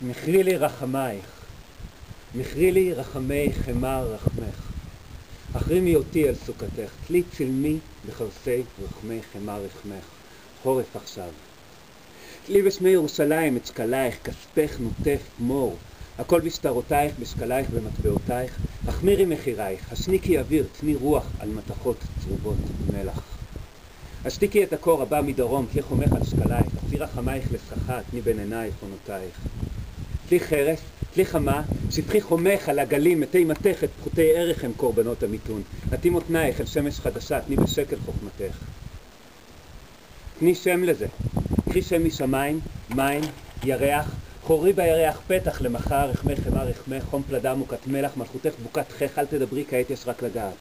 מכרי לי רחמייך, מכרי לי רחמי חמר רחמך. אחרימי אותי אל סוכתך, תלי צלמי בחרסי רחמי חמר רחמך. חורף עכשיו. תלי בשמי ירושלים את שקלייך, כספך נוטף מור. הכל בשטרותייך, בשקלייך ומטבעותייך. החמירי מחירייך, השניקי אוויר, תני רוח על מתכות צרובות מלח. השתיקי את הקור הבא מדרום, תלי חומך על שקלייך, תלי רחמייך לסחה, תני בין עינייך עונותייך. תלי חרס, תלי חמה, שפכי חומך על הגלים, מתי מתכת, פחותי ערך הם קורבנות המיתון. עתי מותנייך אל שמש חדשה, תני בשקל חוכמתך. תני שם לזה, קחי שם משמיים, מים, ירח, חורי בירח פתח למחר, רחמך חמר רחמך, חום פלדה מוקת מלח, מלכותך בוקת חך, אל תדברי כעת יש רק לגעת.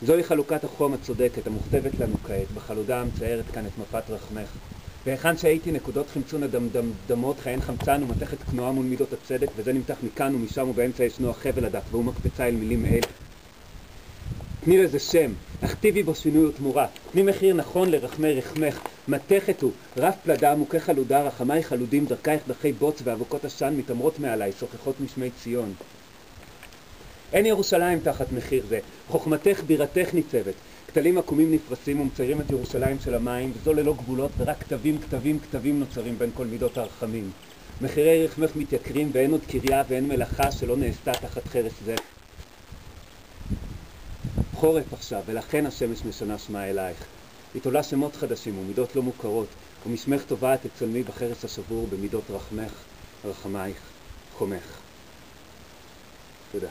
זוהי חלוקת החום הצודקת, המוכתבת לנו כעת, בחלודה המציירת כאן את מפת רחמך. והיכן שהייתי נקודות חמצון הדמות, חיין חמצן ומתכת כנועה מול מידות הצדק, וזה נמתח מכאן ומשם ובאמצע ישנו החבל הדק, והוא מקפצה אל מילים אלה. תני לזה שם, הכתיבי בו שינוי ותמורה, תני מחיר נכון לרחמי רחמך, מתכת הוא, רף פלדה מוכה חלודה, רחמי חלודים, דרכייך דרכי בוץ ואבוקות עשן מתאמרות מעליי, שוכחות משמי ציון. אין ירושלים תחת מחיר זה, חוכמתך בירתך ניצבת, כתלים עקומים נפרסים ומציירים את ירושלים של המים, וזו ללא גבולות ורק כתבים נוצרים בין כל מידות הרחמים. מחירי רחמך מתייקרים ואין עוד קריה ואין מלאכה שלא נעשתה תחת חרס זה. חורף עכשיו, ולכן השמש משנה שמה אלייך. היא תולה שמות חדשים ומידות לא מוכרות, ומשמך טובעת את צלמי בחרס השבור במידות רחמך, רחמייך, חומך. תודה.